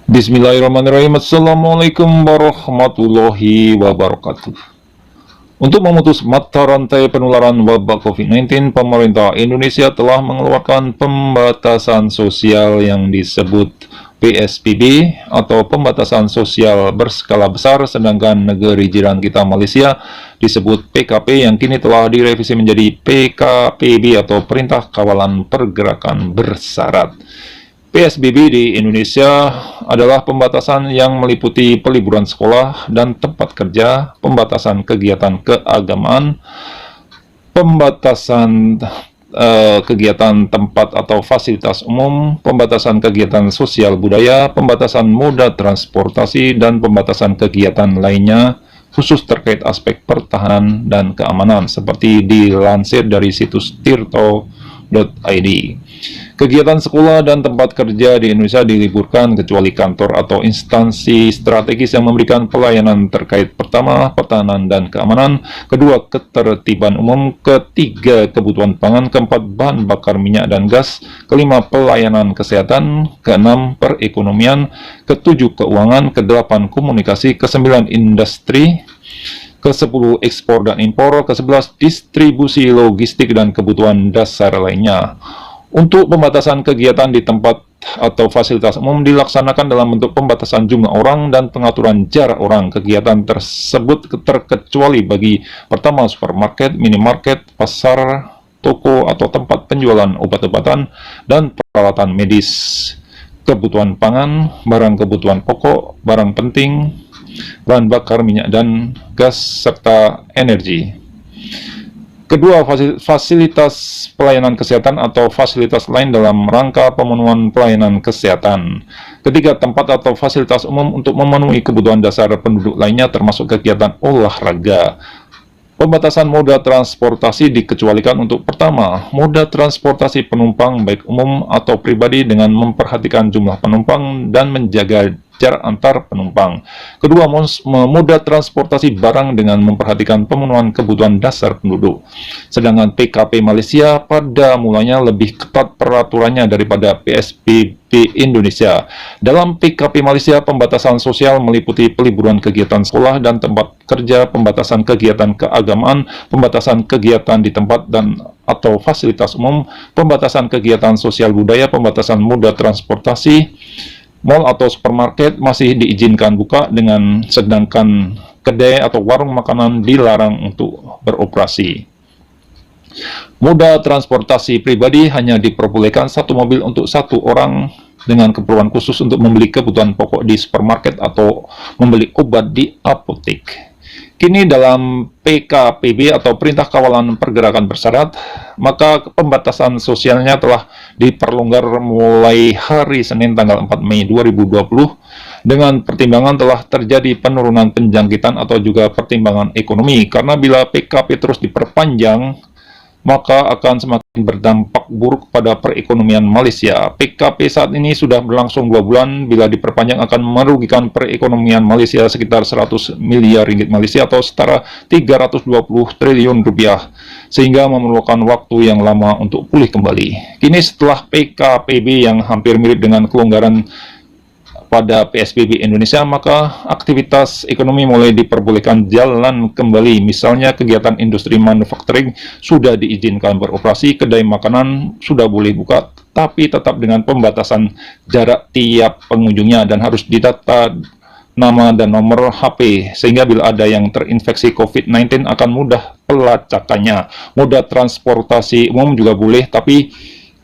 Bismillahirrahmanirrahim. Assalamualaikum warahmatullahi wabarakatuh. Untuk memutus mata rantai penularan wabah COVID-19, pemerintah Indonesia telah mengeluarkan pembatasan sosial yang disebut PSBB atau pembatasan sosial berskala besar, sedangkan negeri jiran kita Malaysia disebut PKP yang kini telah direvisi menjadi PKPB atau Perintah Kawalan Pergerakan Bersyarat. PSBB di Indonesia adalah pembatasan yang meliputi peliburan sekolah dan tempat kerja, pembatasan kegiatan keagamaan, pembatasan kegiatan tempat atau fasilitas umum, pembatasan kegiatan sosial budaya, pembatasan moda transportasi, dan pembatasan kegiatan lainnya khusus terkait aspek pertahanan dan keamanan, seperti dilansir dari situs tirto.id. Kegiatan sekolah dan tempat kerja di Indonesia diliburkan kecuali kantor atau instansi strategis yang memberikan pelayanan terkait pertama, pertahanan dan keamanan, kedua, ketertiban umum, ketiga, kebutuhan pangan, keempat, bahan bakar minyak dan gas, kelima, pelayanan kesehatan, keenam, perekonomian, ketujuh, keuangan, kedelapan, komunikasi, kesembilan, industri, ke-10 ekspor dan impor, ke-11 distribusi logistik dan kebutuhan dasar lainnya. Untuk pembatasan kegiatan di tempat atau fasilitas umum dilaksanakan dalam bentuk pembatasan jumlah orang dan pengaturan jarak orang. Kegiatan tersebut terkecuali bagi pertama, supermarket, minimarket, pasar, toko atau tempat penjualan obat-obatan dan peralatan medis, kebutuhan pangan, barang kebutuhan pokok, barang penting, bahan bakar minyak dan gas, serta energi. Kedua, fasilitas pelayanan kesehatan atau fasilitas lain dalam rangka pemenuhan pelayanan kesehatan. Ketiga, tempat atau fasilitas umum untuk memenuhi kebutuhan dasar penduduk lainnya termasuk kegiatan olahraga. Pembatasan moda transportasi dikecualikan untuk pertama, moda transportasi penumpang baik umum atau pribadi dengan memperhatikan jumlah penumpang dan menjaga jarak antar penumpang. Kedua, moda transportasi barang dengan memperhatikan pemenuhan kebutuhan dasar penduduk. Sedangkan PKP Malaysia pada mulanya lebih ketat peraturannya daripada PSBB Indonesia. Dalam PKP Malaysia, pembatasan sosial meliputi peliburan kegiatan sekolah dan tempat kerja, pembatasan kegiatan keagamaan, pembatasan kegiatan di tempat dan atau fasilitas umum, pembatasan kegiatan sosial budaya, pembatasan moda transportasi. Mal atau supermarket masih diizinkan buka, sedangkan kedai atau warung makanan dilarang untuk beroperasi. Moda transportasi pribadi hanya diperbolehkan satu mobil untuk satu orang dengan keperluan khusus untuk membeli kebutuhan pokok di supermarket atau membeli obat di apotek. Kini dalam PKPB atau Perintah Kawalan Pergerakan Bersyarat, maka pembatasan sosialnya telah diperlonggar mulai hari Senin tanggal 4 Mei 2020 dengan pertimbangan telah terjadi penurunan penjangkitan atau juga pertimbangan ekonomi, karena bila PKP terus diperpanjang maka akan semakin berdampak buruk pada perekonomian Malaysia. PKP saat ini sudah berlangsung 2 bulan, bila diperpanjang akan merugikan perekonomian Malaysia sekitar 100 miliar ringgit Malaysia atau setara 320 triliun rupiah, sehingga memerlukan waktu yang lama untuk pulih kembali. Kini setelah PKPB yang hampir mirip dengan kelonggaran pada PSBB Indonesia, maka aktivitas ekonomi mulai diperbolehkan jalan kembali. Misalnya kegiatan industri manufacturing sudah diizinkan beroperasi, kedai makanan sudah boleh buka, tapi tetap dengan pembatasan jarak tiap pengunjungnya dan harus didata nama dan nomor HP, sehingga bila ada yang terinfeksi COVID-19 akan mudah pelacakannya. Moda transportasi umum juga boleh, tapi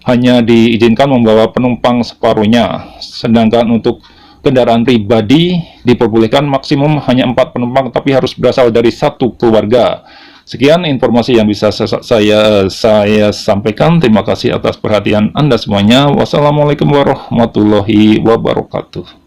hanya diizinkan membawa penumpang separuhnya, sedangkan untuk kendaraan pribadi diperbolehkan maksimum hanya 4 penumpang, tapi harus berasal dari satu keluarga. Sekian informasi yang bisa saya sampaikan. Terima kasih atas perhatian Anda semuanya. Wassalamualaikum warahmatullahi wabarakatuh.